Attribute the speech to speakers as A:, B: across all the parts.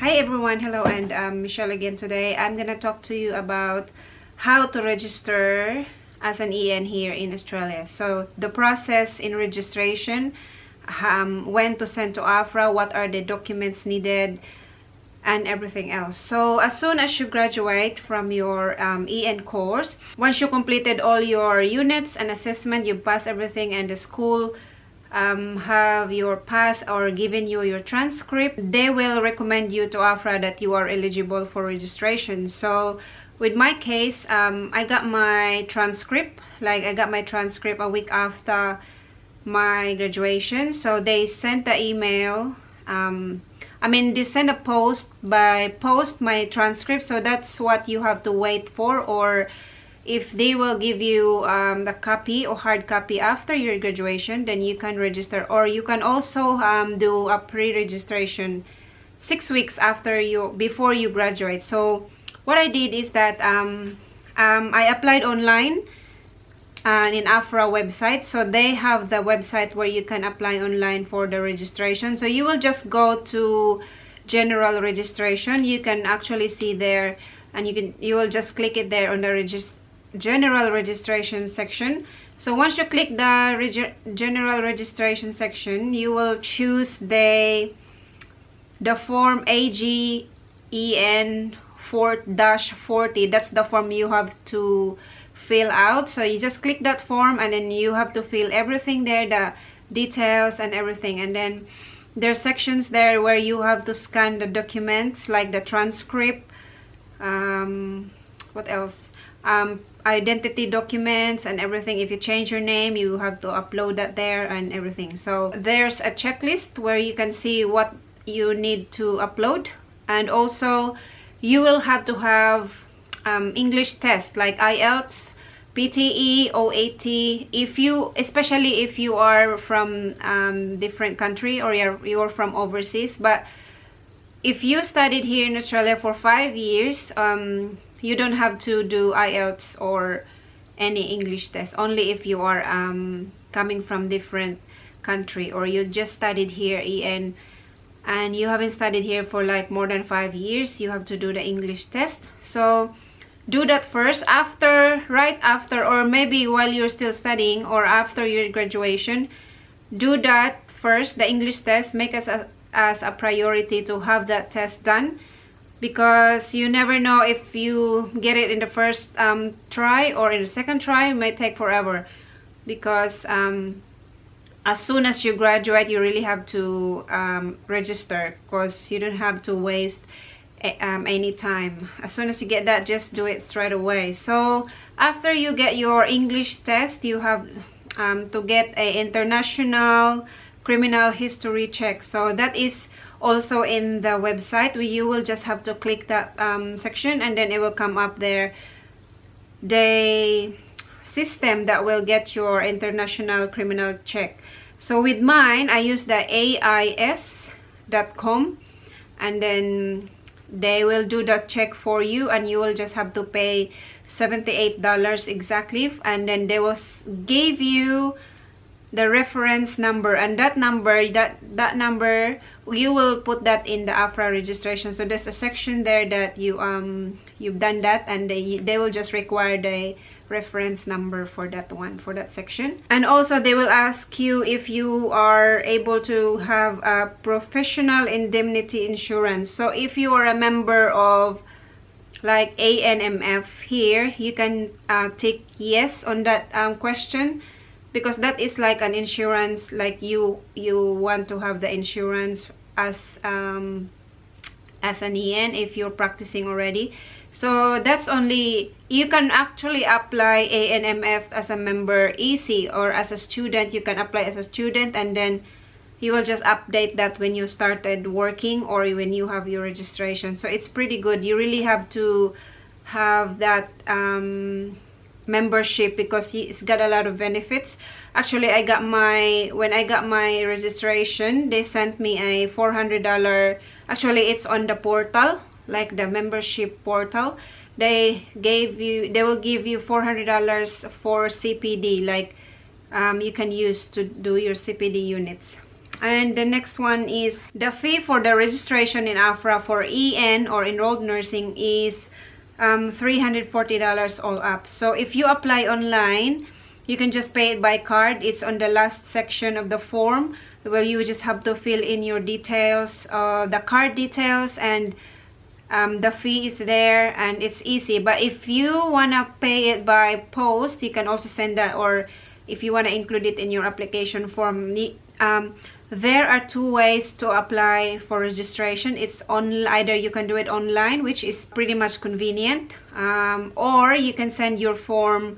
A: Hi everyone, hello, and Michelle again. Today I'm gonna talk to you about how to register as an EN here in Australia. So the process in registration, when to send to Ahpra, what are the documents needed, and everything else. So as soon as you graduate from your EN course, once you completed all your units and assessment, you pass everything, and the school have your pass or given you your transcript, they will recommend you to Ahpra that you are eligible for registration. So with my case, I got my transcript, a week after my graduation. So they sent the email, they send a post by post my transcript, so that's what you have to wait for. Or if they will give you the copy or hard copy after your graduation, then you can register. Or you can also do a pre-registration 6 weeks before you graduate. So what I did is that I applied online and in Ahpra website. So they have the website where you can apply online for the registration. So you will just go to general registration. You can actually see there, and you will just click it there on the general registration section. So once you click the general registration section, you will choose the form AGEN 4-40. That's the form you have to fill out. So you just click that form, and then you have to fill everything there, the details and everything. And then there are sections there where you have to scan the documents like the transcript, what else, identity documents and everything. If you change your name, you have to upload that there and everything. So there's a checklist where you can see what you need to upload. And also you will have to have English test like IELTS, PTE, OAT, especially if you are from different country or you're from overseas. But if you studied here in Australia for 5 years, you don't have to do IELTS or any English test. Only if you are coming from different country, or you just studied here EN and you haven't studied here for like more than 5 years, you have to do the English test. So do that first, right after, or maybe while you're still studying or after your graduation. Do that first, the English test. Make us as a priority to have that test done, because you never know if you get it in the first try or in the second try. It may take forever, because as soon as you graduate, you really have to register, because you don't have to waste any time. As soon as you get that, just do it straight away. So after you get your English test, you have to get a international criminal history check. So that is also in the website, where you will just have to click that section, and then it will come up there, the system that will get your international criminal check. So with mine, I use the AIS.com, and then they will do that check for you, and you will just have to pay $78 exactly, and then they will give you the reference number, and that number you will put that in the Ahpra registration. So there's a section there that you've done that, and they will just require the reference number for that section. And also they will ask you if you are able to have a professional indemnity insurance. So if you are a member of like ANMF here, you can tick yes on that question, because that is like an insurance, like you want to have the insurance as an EN if you're practicing already. So that's only, you can actually apply ANMF as a member easy, or as a student you can apply as a student, and then you will just update that when you started working or when you have your registration. So it's pretty good. You really have to have that membership, because it's got a lot of benefits. Actually, when I got my registration, they sent me a $400, actually it's on the portal, like the membership portal. They will give you $400 for CPD, like you can use to do your CPD units. And the next one is the fee for the registration in Ahpra for EN or enrolled nursing is $340 all up. So if you apply online, you can just pay it by card. It's on the last section of the form where you just have to fill in your details, the card details, and the fee is there, and it's easy. But if you want to pay it by post, you can also send that, or if you want to include it in your application form. There are two ways to apply for registration. It's on either you can do it online, which is pretty much convenient, or you can send your form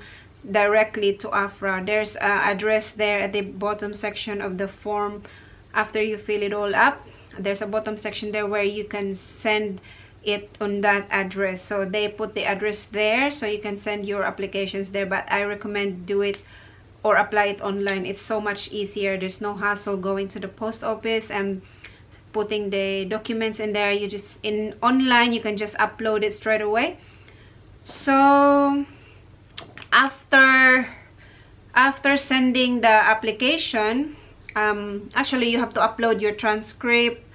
A: directly to Ahpra. There's an address there at the bottom section of the form. After you fill it all up, there's a bottom section there where you can send it on that address. So they put the address there, so you can send your applications there. But I recommend do it or apply it online. It's so much easier. There's no hassle going to the post office and putting the documents in there. You just online you can just upload it straight away. So after sending the application, actually you have to upload your transcript,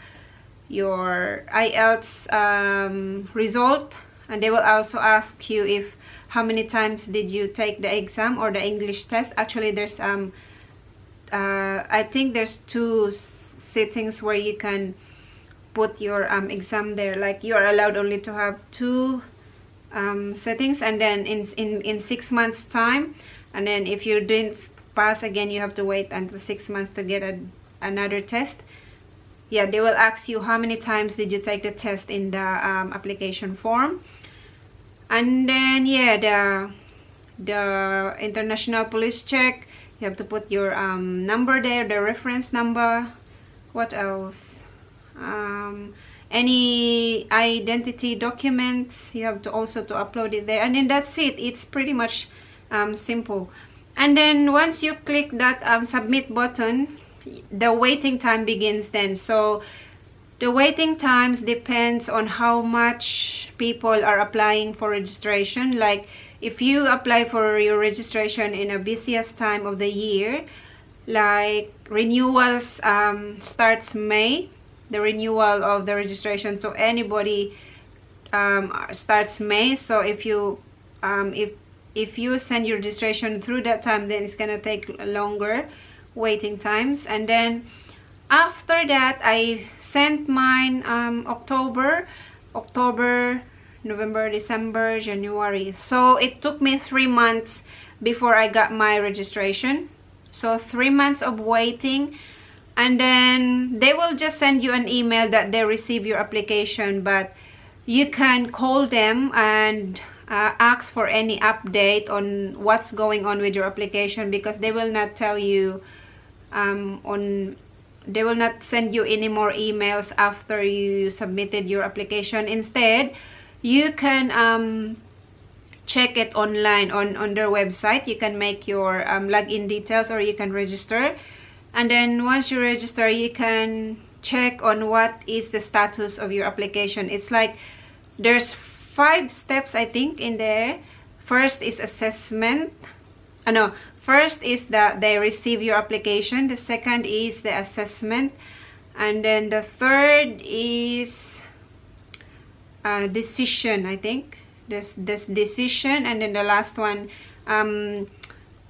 A: your IELTS result, and they will also ask you if how many times did you take the exam or the English test. Actually there's I think there's two settings where you can put your exam there. Like you are allowed only to have two settings, and then in 6 months time, and then if you didn't pass again, you have to wait until 6 months to get another test. Yeah, they will ask you how many times did you take the test in the application form. And then yeah, the international police check, you have to put your number there, the reference number. What else? Any identity documents, you have to also to upload it there, and then that's it. It's pretty much simple. And then once you click that submit button, the waiting time begins then. So the waiting times depends on how much people are applying for registration. Like if you apply for your registration in a busiest time of the year, like renewals starts May, the renewal of the registration, so anybody starts May. So if you send your registration through that time, then it's gonna take longer waiting times. And then after that, I sent mine October, November, December, January. So it took me 3 months before I got my registration. So 3 months of waiting, and then they will just send you an email that they receive your application. But you can call them and ask for any update on what's going on with your application, because they will not tell you they will not send you any more emails after you submitted your application. Instead, you can check it online on their website. You can make your login details, or you can register, and then once you register, you can check on what is the status of your application. It's like there's 5 steps I think in there. First is assessment. First is that they receive your application. The second is the assessment, and then the third is decision, I think. This decision, and then the last one,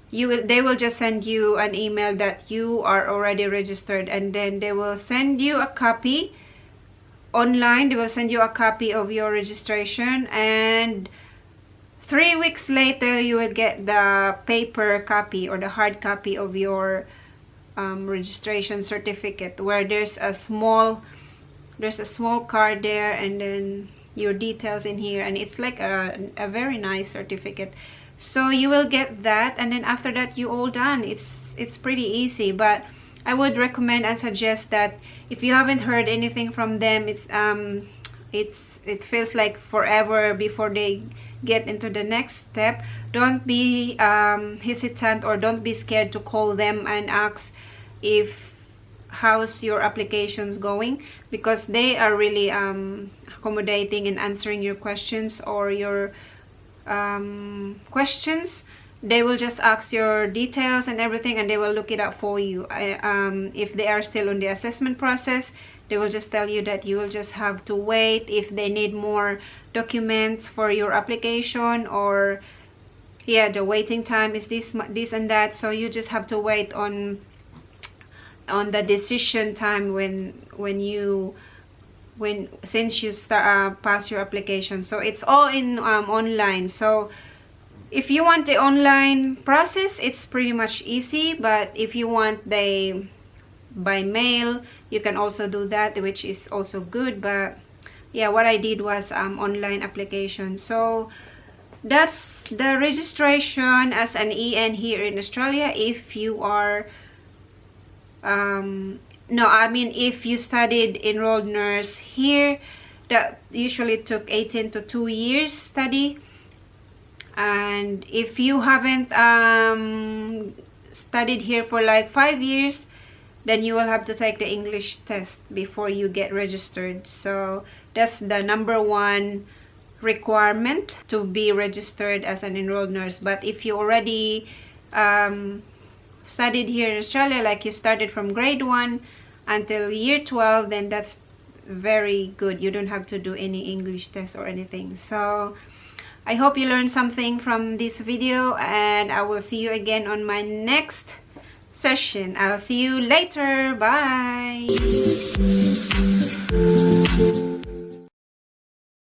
A: they will just send you an email that you are already registered, and then they will send you a copy online. They will send you a copy of your registration, and 3 weeks later you will get the paper copy or the hard copy of your registration certificate, where there's a small card there, and then your details in here, and it's like a very nice certificate. So you will get that, and then after that you all done. It's pretty easy. But I would recommend and suggest that if you haven't heard anything from them, it feels like forever before they get into the next step. Don't be hesitant, or don't be scared to call them and ask if how's your applications going, because they are really accommodating in answering your questions or your questions. they will just ask your details and everything, and they will look it up for you. If they are still on the assessment process, they will just tell you that you will just have to wait if they need more documents for your application, or yeah, the waiting time is this and that. So you just have to wait on the decision time since you start pass your application. So it's all in online. So if you want the online process, it's pretty much easy. But if you want the by mail, you can also do that, which is also good. But yeah, what I did was online application. So that's the registration as an EN here in Australia. If you are no, I mean if you studied enrolled nurse here, that usually took 18 to 2 years study. And if you haven't studied here for like 5 years, then you will have to take the English test before you get registered. So that's the #1 requirement to be registered as an enrolled nurse. But if you already studied here in Australia, like you started from grade 1 until year 12, then that's very good. You don't have to do any English test or anything. So I hope you learned something from this video, and I will see you again on my next session. I'll see you later. Bye.